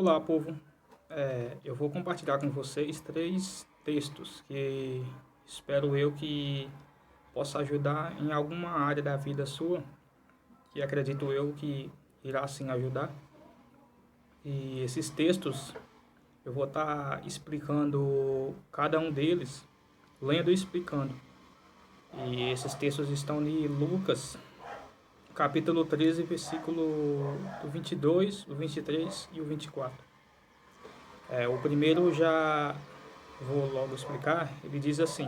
Olá, povo. Eu vou compartilhar com vocês três textos que espero eu que possa ajudar em alguma área da vida sua, que acredito eu que irá sim ajudar. E esses textos eu vou estar explicando cada um deles, lendo e explicando. E esses textos estão em Lucas, capítulo 13, versículo do 22, o 23 e o 24. O primeiro já vou logo explicar. Ele diz assim: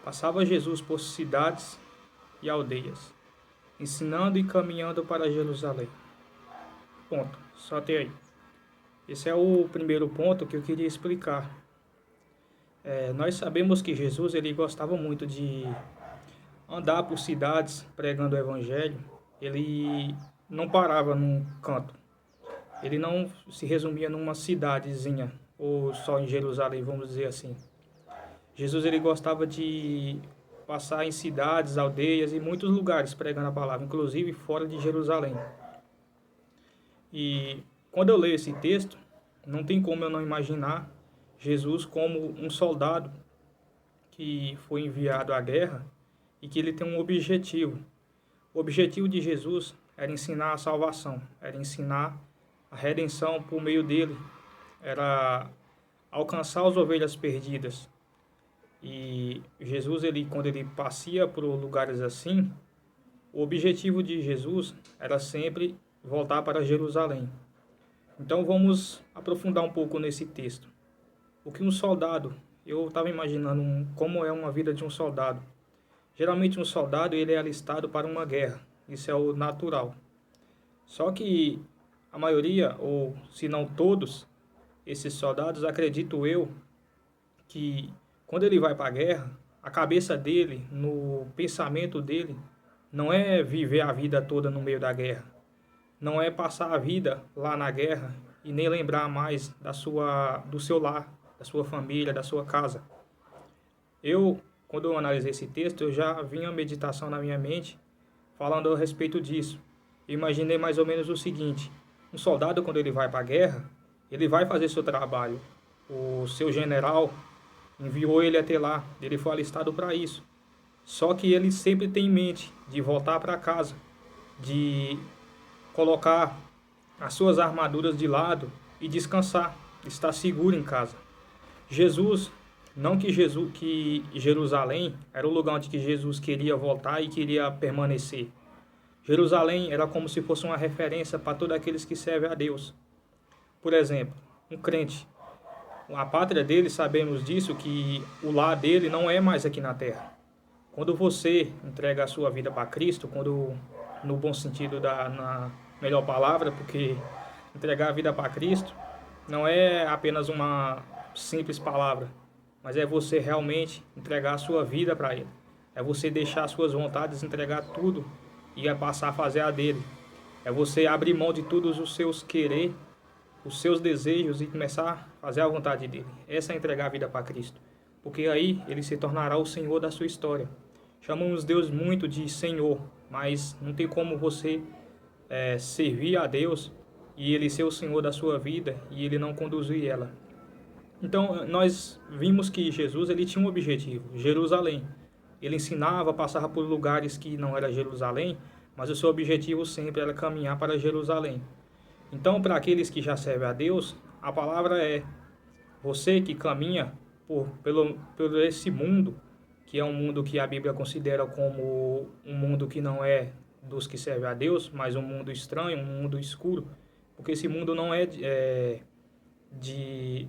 Passava Jesus por cidades e aldeias, ensinando e caminhando para Jerusalém. Ponto. Só até aí. Esse é o primeiro ponto que eu queria explicar. Nós sabemos que Jesus ele gostava muito de andar por cidades pregando o evangelho. Ele não parava num canto. Ele não se resumia numa cidadezinha ou só em Jerusalém, vamos dizer assim. Jesus ele gostava de passar em cidades, aldeias e muitos lugares pregando a palavra, inclusive fora de Jerusalém. E quando eu leio esse texto, não tem como eu não imaginar Jesus como um soldado que foi enviado à guerra e que ele tem um objetivo. O objetivo de Jesus era ensinar a salvação, era ensinar a redenção por meio dele, era alcançar as ovelhas perdidas. E Jesus, quando ele passeia por lugares assim, o objetivo de Jesus era sempre voltar para Jerusalém. Então vamos aprofundar um pouco nesse texto. O que um soldado, eu estava imaginando como é uma vida de um soldado. Geralmente um soldado ele é alistado para uma guerra, isso é o natural. Só que a maioria, ou se não todos, esses soldados, acredito eu, que quando ele vai para a guerra, a cabeça dele, no pensamento dele, não é viver a vida toda no meio da guerra. Não é passar a vida lá na guerra e nem lembrar mais do seu lar, da sua família, da sua casa. Quando eu analisei esse texto, eu já vi uma meditação na minha mente falando a respeito disso. Eu imaginei mais ou menos o seguinte: um soldado, quando ele vai para a guerra, ele vai fazer seu trabalho. O seu general enviou ele até lá, ele foi alistado para isso. Só que ele sempre tem em mente de voltar para casa, de colocar as suas armaduras de lado e descansar, estar seguro em casa. Jesus, não que Jerusalém era o lugar onde que Jesus queria voltar e queria permanecer. Jerusalém era como se fosse uma referência para todos aqueles que servem a Deus. Por exemplo, um crente, a pátria dele, sabemos disso, que o lar dele não é mais aqui na terra. Quando você entrega a sua vida para Cristo, no bom sentido na melhor palavra, porque entregar a vida para Cristo não é apenas uma simples palavra, mas é você realmente entregar a sua vida para Ele. É você deixar as suas vontades, entregar tudo e passar a fazer a dele. É você abrir mão de todos os seus querer, os seus desejos e começar a fazer a vontade dele. Essa é entregar a vida para Cristo. Porque aí ele se tornará o Senhor da sua história. Chamamos Deus muito de Senhor, mas não tem como você servir a Deus e Ele ser o Senhor da sua vida e Ele não conduzir ela. Então, nós vimos que Jesus ele tinha um objetivo, Jerusalém. Ele ensinava, passava por lugares que não era Jerusalém, mas o seu objetivo sempre era caminhar para Jerusalém. Então, para aqueles que já servem a Deus, a palavra é: você que caminha por esse mundo, que é um mundo que a Bíblia considera como um mundo que não é dos que servem a Deus, mas um mundo estranho, um mundo escuro, porque esse mundo não é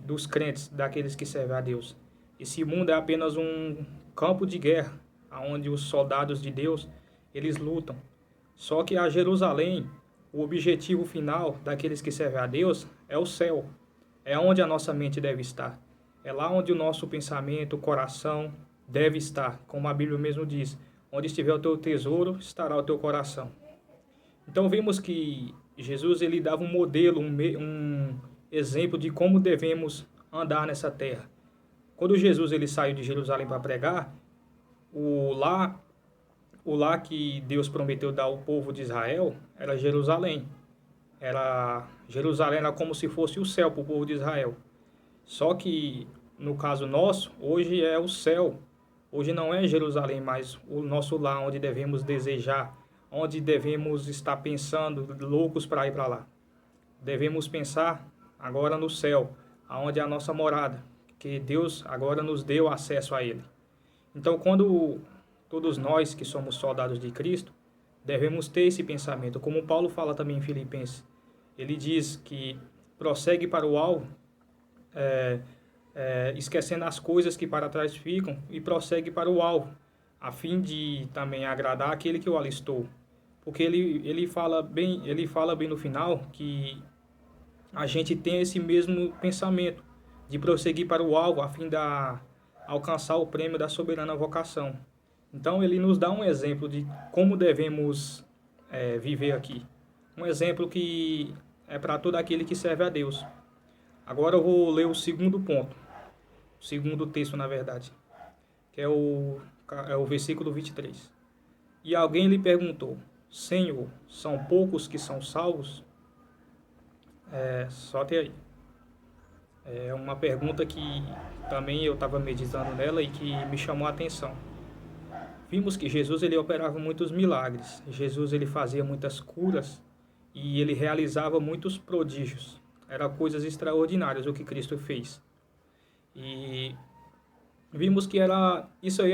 dos crentes, daqueles que servem a Deus. Esse mundo é apenas um campo de guerra, onde os soldados de Deus, eles lutam. Só que a Jerusalém, o objetivo final daqueles que servem a Deus é o céu. É onde a nossa mente deve estar. É lá onde o nosso pensamento, o coração deve estar. Como a Bíblia mesmo diz: onde estiver o teu tesouro, estará o teu coração. Então vemos que Jesus ele dava um modelo, um exemplo de como devemos andar nessa terra. Quando Jesus ele saiu de Jerusalém para pregar, o lar que Deus prometeu dar ao povo de Israel era Jerusalém. Jerusalém era como se fosse o céu para o povo de Israel. Só que, no caso nosso, hoje é o céu. Hoje não é Jerusalém, mas o nosso lar, onde devemos desejar, onde devemos estar pensando, loucos para ir para lá. Devemos pensar agora no céu, aonde é a nossa morada, que Deus agora nos deu acesso a Ele. Então, quando todos nós que somos soldados de Cristo, devemos ter esse pensamento, como Paulo fala também em Filipenses. Ele diz que prossegue para o alvo, esquecendo as coisas que para trás ficam, e prossegue para o alvo, a fim de também agradar aquele que o alistou. Porque ele fala bem no final que a gente tem esse mesmo pensamento de prosseguir para o alvo, a fim de alcançar o prêmio da soberana vocação. Então ele nos dá um exemplo de como devemos viver aqui. Um exemplo que é para todo aquele que serve a Deus. Agora eu vou ler o segundo ponto, o segundo texto, na verdade, que é o versículo 23. E alguém lhe perguntou: Senhor, são poucos que são salvos? Só até aí. É uma pergunta que também eu estava meditando nela e que me chamou a atenção. Vimos que Jesus ele operava muitos milagres. Jesus ele fazia muitas curas e ele realizava muitos prodígios. Eram coisas extraordinárias o que Cristo fez. E vimos que isso aí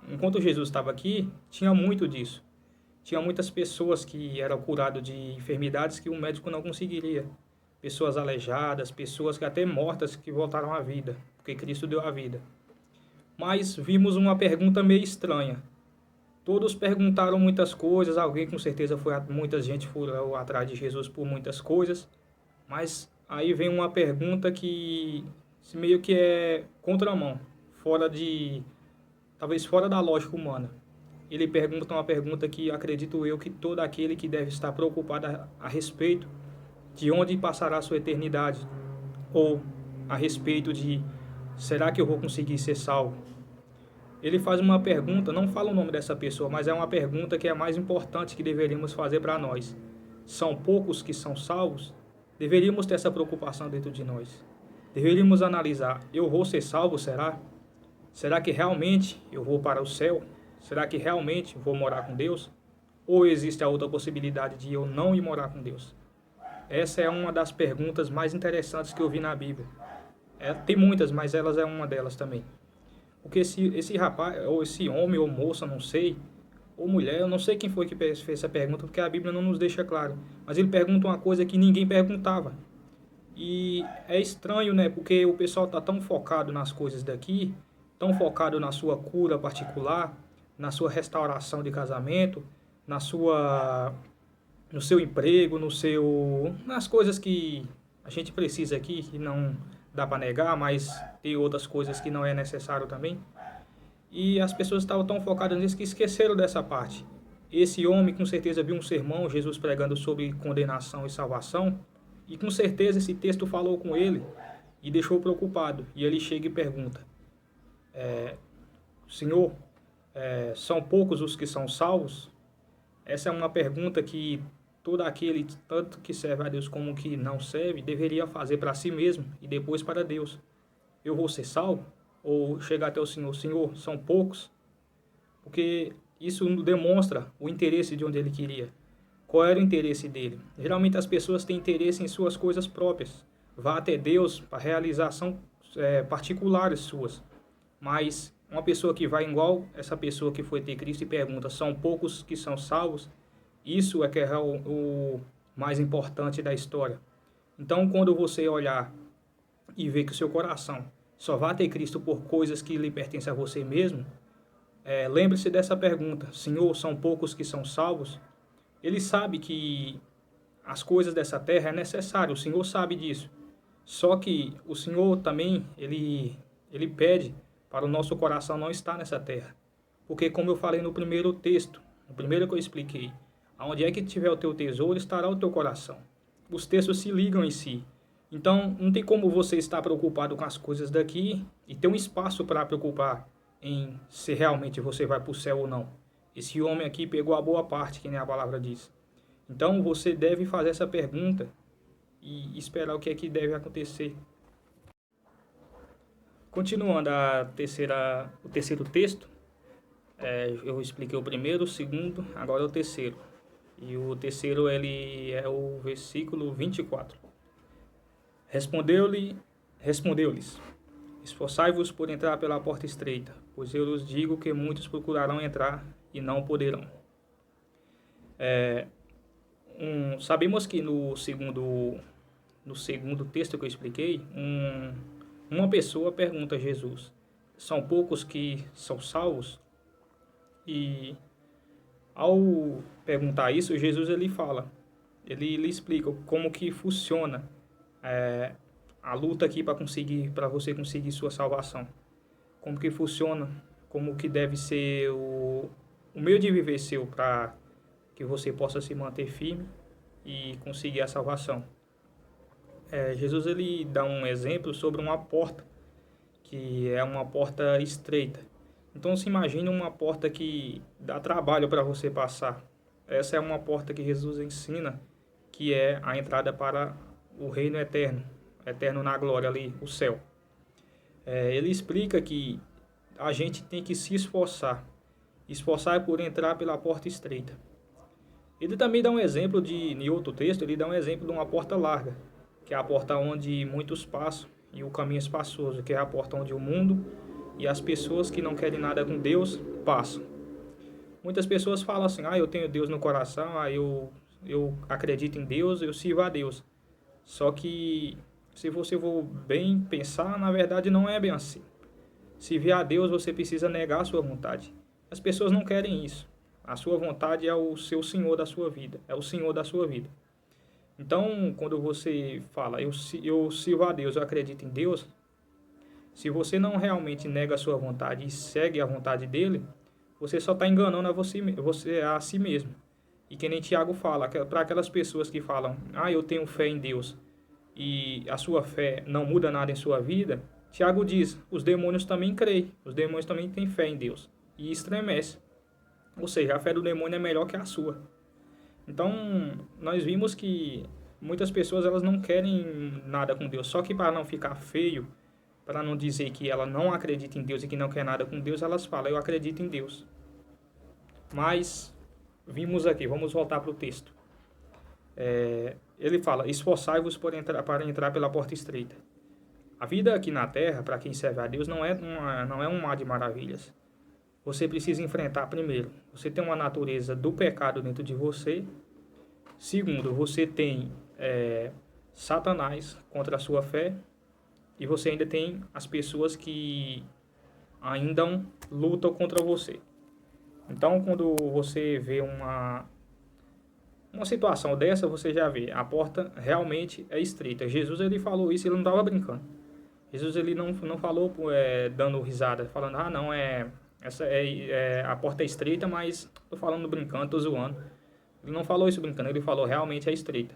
enquanto Jesus estava aqui, tinha muito disso. Tinha muitas pessoas que eram curadas de enfermidades que o médico não conseguiria. Pessoas aleijadas, pessoas que até mortas que voltaram à vida, porque Cristo deu a vida. Mas vimos uma pergunta meio estranha. Todos perguntaram muitas coisas, alguém com certeza muita gente foi atrás de Jesus por muitas coisas, mas aí vem uma pergunta que meio que é contramão, talvez fora da lógica humana. Ele pergunta uma pergunta que acredito eu que todo aquele que deve estar preocupado a respeito de onde passará a sua eternidade, ou a respeito de será que eu vou conseguir ser salvo? Ele faz uma pergunta, não fala o nome dessa pessoa, mas é uma pergunta que é a mais importante que deveríamos fazer para nós. São poucos que são salvos? Deveríamos ter essa preocupação dentro de nós. Deveríamos analisar, eu vou ser salvo, será? Será que realmente eu vou para o céu? Será que realmente vou morar com Deus? Ou existe a outra possibilidade de eu não ir morar com Deus? Essa é uma das perguntas mais interessantes que eu vi na Bíblia. Tem muitas, mas elas é uma delas também. Porque esse rapaz, ou esse homem, ou moça, não sei, ou mulher, eu não sei quem foi que fez essa pergunta, porque a Bíblia não nos deixa claro. Mas ele pergunta uma coisa que ninguém perguntava. E é estranho, né? Porque o pessoal está tão focado nas coisas daqui, tão focado na sua cura particular, na sua restauração de casamento, no seu emprego, nas coisas que a gente precisa aqui, que não dá para negar, mas tem outras coisas que não é necessário também. E as pessoas estavam tão focadas nisso que esqueceram dessa parte. Esse homem com certeza viu um sermão, Jesus pregando sobre condenação e salvação, e com certeza esse texto falou com ele e deixou preocupado. E ele chega e pergunta: Senhor, são poucos os que são salvos? Essa é uma pergunta que todo aquele, tanto que serve a Deus como que não serve, deveria fazer para si mesmo e depois para Deus. Eu vou ser salvo? Ou chegar até o Senhor, Senhor, são poucos? Porque isso demonstra o interesse de onde ele queria. Qual era o interesse dele? Geralmente as pessoas têm interesse em suas coisas próprias. Vá até Deus para realização particulares suas. Mas uma pessoa que vai igual essa pessoa que foi ter Cristo e pergunta, são poucos que são salvos? Isso é que é o mais importante da história. Então, quando você olhar e ver que o seu coração só vai ter Cristo por coisas que lhe pertencem a você mesmo, lembre-se dessa pergunta: Senhor, são poucos que são salvos? Ele sabe que as coisas dessa terra é necessário, o Senhor sabe disso. Só que o Senhor também, ele pede para o nosso coração não estar nessa terra. Porque como eu falei no primeiro texto, no primeiro que eu expliquei, aonde é que tiver o teu tesouro, estará o teu coração. Os textos se ligam em si. Então, não tem como você estar preocupado com as coisas daqui e ter um espaço para preocupar em se realmente você vai para o céu ou não. Esse homem aqui pegou a boa parte, que nem a palavra diz. Então você deve fazer essa pergunta e esperar o que é que deve acontecer. Continuando o terceiro texto, eu expliquei o primeiro, o segundo, agora o terceiro. E o terceiro ele é o versículo 24. Respondeu-lhes, esforçai-vos por entrar pela porta estreita, pois eu vos digo que muitos procurarão entrar e não poderão. Sabemos que no segundo texto que eu expliquei, uma pessoa pergunta a Jesus, são poucos que são salvos? E ao perguntar isso, Jesus ele explica como que funciona a luta aqui para você conseguir sua salvação. Como que funciona, como que deve ser o meio de viver seu para que você possa se manter firme e conseguir a salvação. Jesus ele dá um exemplo sobre uma porta, que é uma porta estreita. Então se imagine uma porta que dá trabalho para você passar. Essa é uma porta que Jesus ensina, que é a entrada para o reino eterno, eterno na glória ali, o céu. Ele explica que a gente tem que se esforçar por entrar pela porta estreita. Ele também dá um exemplo em outro texto, ele dá um exemplo de uma porta larga, que é a porta onde muitos passam, e o caminho espaçoso, que é a porta onde o mundo e as pessoas que não querem nada com Deus passam. Muitas pessoas falam assim, eu tenho Deus no coração, eu acredito em Deus, eu sirvo a Deus. Só que, se você for bem pensar, na verdade não é bem assim. Servir a Deus, você precisa negar a sua vontade. As pessoas não querem isso. A sua vontade é o seu Senhor da sua vida, é o Senhor da sua vida. Então, quando você fala, eu sirvo a Deus, eu acredito em Deus, se você não realmente nega a sua vontade e segue a vontade dele, você só está enganando você a si mesmo. E que nem Tiago fala, para aquelas pessoas que falam, eu tenho fé em Deus, e a sua fé não muda nada em sua vida, Tiago diz, os demônios também creem, os demônios também têm fé em Deus, e estremece. Ou seja, a fé do demônio é melhor que a sua. Então, nós vimos que muitas pessoas elas não querem nada com Deus. Só que para não ficar feio, para não dizer que ela não acredita em Deus e que não quer nada com Deus, elas falam, eu acredito em Deus. Mas, vimos aqui, vamos voltar para o texto. Ele fala, esforçai-vos para entrar pela porta estreita. A vida aqui na Terra, para quem serve a Deus, não é um mar de maravilhas. Você precisa enfrentar primeiro. Você tem uma natureza do pecado dentro de você. Segundo, você tem Satanás contra a sua fé. E você ainda tem as pessoas que ainda lutam contra você. Então, quando você vê uma situação dessa, você já vê. A porta realmente é estreita. Jesus ele falou isso, ele não estava brincando. Jesus ele não falou dando risada, falando, a porta é estreita, mas estou falando brincando, estou zoando. Ele não falou isso brincando, ele falou realmente é estreita.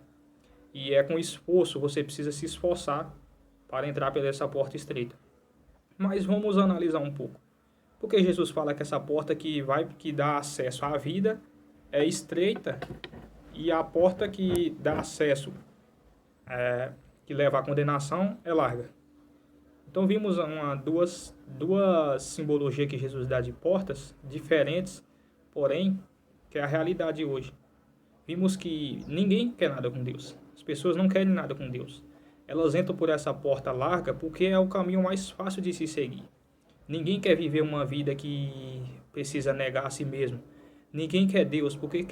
E é com esforço, você precisa se esforçar para entrar por essa porta estreita. Mas vamos analisar um pouco. Por que Jesus fala que essa porta que dá acesso à vida é estreita e a porta que dá acesso, que leva à condenação, é larga? Então vimos duas simbologias que Jesus dá de portas diferentes, porém, que é a realidade hoje. Vimos que ninguém quer nada com Deus. As pessoas não querem nada com Deus. Elas entram por essa porta larga porque é o caminho mais fácil de se seguir. Ninguém quer viver uma vida que precisa negar a si mesmo. Ninguém quer Deus, porque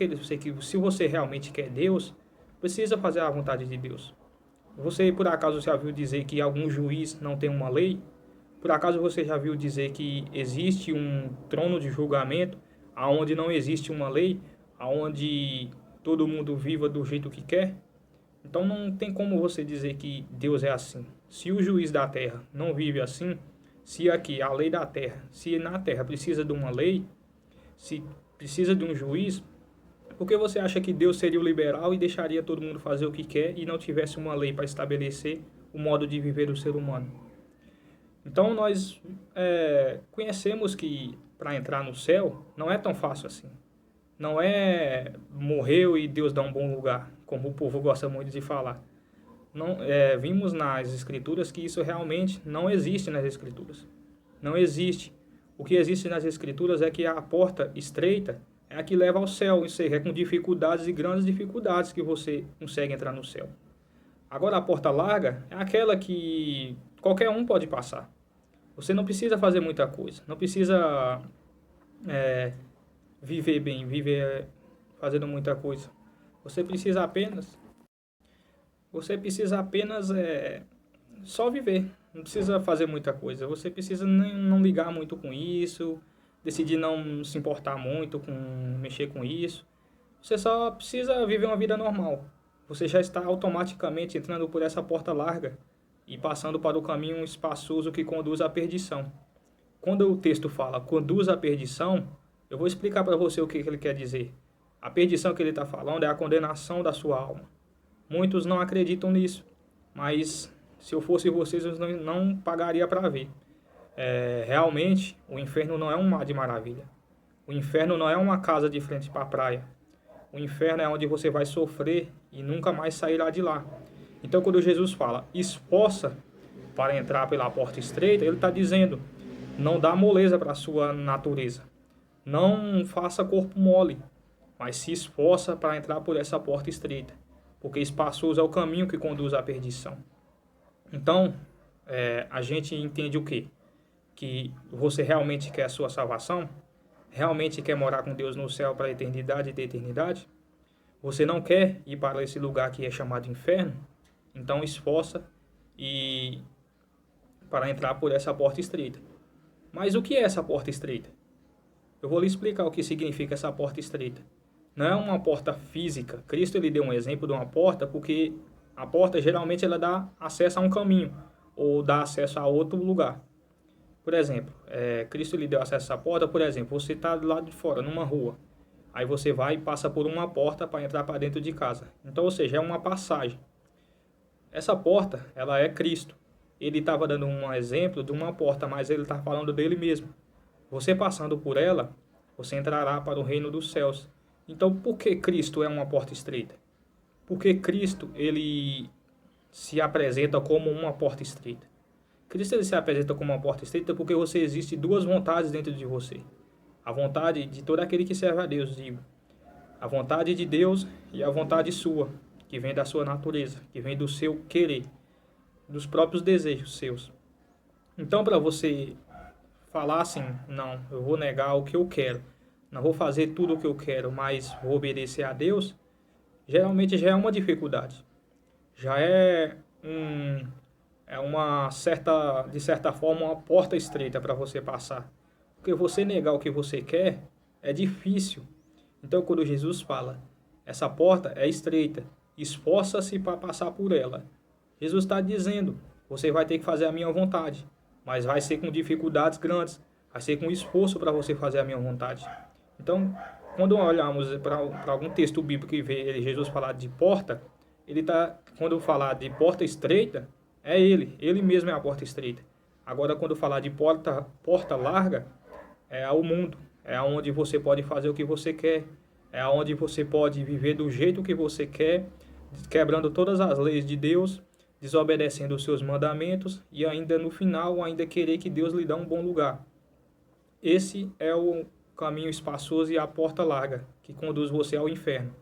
se você realmente quer Deus, precisa fazer a vontade de Deus. Você, por acaso, já viu dizer que algum juiz não tem uma lei? Por acaso você já viu dizer que existe um trono de julgamento aonde não existe uma lei, aonde todo mundo viva do jeito que quer? Então não tem como você dizer que Deus é assim. Se o juiz da terra não vive assim, se aqui a lei da terra, se na terra precisa de uma lei, se precisa de um juiz, por que você acha que Deus seria o liberal e deixaria todo mundo fazer o que quer e não tivesse uma lei para estabelecer o modo de viver do ser humano? Então nós conhecemos que para entrar no céu não é tão fácil assim. não é morreu e Deus dá um bom lugar, como o povo gosta muito de falar. Não, vimos nas Escrituras que isso realmente não existe nas Escrituras. Não existe. O que existe nas Escrituras é que a porta estreita é a que leva ao céu, isso aí é com dificuldades e grandes dificuldades que você consegue entrar no céu. Agora, a porta larga é aquela que qualquer um pode passar. Você não precisa fazer muita coisa, não precisa viver bem, viver fazendo muita coisa. Você precisa apenas, só viver. Não precisa fazer muita coisa. Você precisa não ligar muito com isso, decidir não se importar muito com mexer com isso. Você só precisa viver uma vida normal. Você já está automaticamente entrando por essa porta larga e passando para o caminho espaçoso que conduz à perdição. Quando o texto fala conduz à perdição, eu vou explicar para você o que ele quer dizer. A perdição que ele está falando é a condenação da sua alma. Muitos não acreditam nisso, mas se eu fosse vocês, eu não pagaria para ver. Realmente, o inferno não é um mar de maravilha. O inferno não é uma casa de frente para a praia. O inferno é onde você vai sofrer e nunca mais sairá de lá. Então, quando Jesus fala, esforça para entrar pela porta estreita, ele está dizendo, não dá moleza para a sua natureza. Não faça corpo mole, mas se esforça para entrar por essa porta estreita, porque espaçoso é o caminho que conduz à perdição. Então, a gente entende o quê? Que você realmente quer a sua salvação? Realmente quer morar com Deus no céu para a eternidade e da eternidade? Você não quer ir para esse lugar que é chamado inferno? Então esforça e para entrar por essa porta estreita. Mas o que é essa porta estreita? Eu vou lhe explicar o que significa essa porta estreita. Não é uma porta física. Cristo ele deu um exemplo de uma porta porque a porta geralmente ela dá acesso a um caminho ou dá acesso a outro lugar. Por exemplo, Cristo lhe deu acesso a essa porta, por exemplo, você está do lado de fora, numa rua. Aí você vai e passa por uma porta para entrar para dentro de casa. Então, ou seja, é uma passagem. Essa porta, ela é Cristo. Ele estava dando um exemplo de uma porta, mas ele está falando dele mesmo. Você passando por ela, você entrará para o reino dos céus. Então, por que Cristo é uma porta estreita? Porque Cristo, ele se apresenta como uma porta estreita. Cristo ele se apresenta como uma porta estreita porque você existe duas vontades dentro de você. A vontade de todo aquele que serve a Deus, digo. A vontade de Deus e a vontade sua, que vem da sua natureza, que vem do seu querer, dos próprios desejos seus. Então, para você falar assim, não, eu vou negar o que eu quero, não vou fazer tudo o que eu quero, mas vou obedecer a Deus, geralmente já é uma dificuldade. Já uma certa, de certa forma, uma porta estreita para você passar. Porque você negar o que você quer é difícil. Então, quando Jesus fala, essa porta é estreita, esforça-se para passar por ela. Jesus está dizendo, você vai ter que fazer a minha vontade, mas vai ser com dificuldades grandes, vai ser com esforço para você fazer a minha vontade. Então, quando olhamos para algum texto bíblico e vê Jesus falar de porta, quando falar de porta estreita, é ele mesmo é a porta estreita. Agora, quando falar de porta larga, é o mundo, é onde você pode fazer o que você quer, é onde você pode viver do jeito que você quer, quebrando todas as leis de Deus, desobedecendo os seus mandamentos e ainda no final, ainda querer que Deus lhe dê um bom lugar. Esse é o caminho espaçoso e a porta larga, que conduz você ao inferno.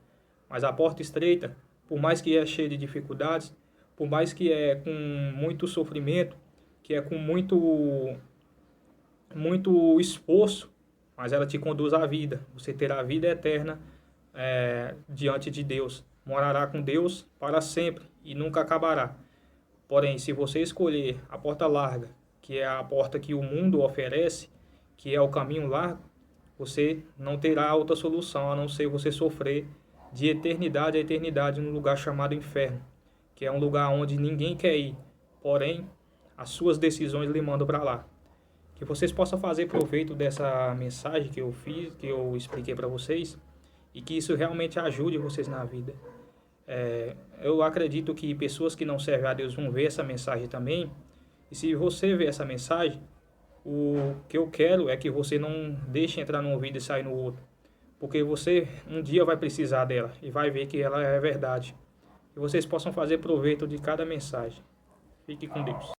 Mas a porta estreita, por mais que é cheia de dificuldades, por mais que é com muito sofrimento, que é com muito esforço, mas ela te conduz à vida. Você terá a vida eterna diante de Deus. Morará com Deus para sempre e nunca acabará. Porém, se você escolher a porta larga, que é a porta que o mundo oferece, que é o caminho largo, você não terá outra solução a não ser você sofrer de eternidade a eternidade num lugar chamado inferno, que é um lugar onde ninguém quer ir, porém, as suas decisões lhe mandam para lá. Que vocês possam fazer proveito dessa mensagem que eu fiz, que eu expliquei para vocês, e que isso realmente ajude vocês na vida. Eu acredito que pessoas que não servem a Deus vão ver essa mensagem também, e se você ver essa mensagem, o que eu quero é que você não deixe entrar num ouvido e sair no outro. porque você um dia vai precisar dela e vai ver que ela é verdade. Que vocês possam fazer proveito de cada mensagem. Fique com Deus.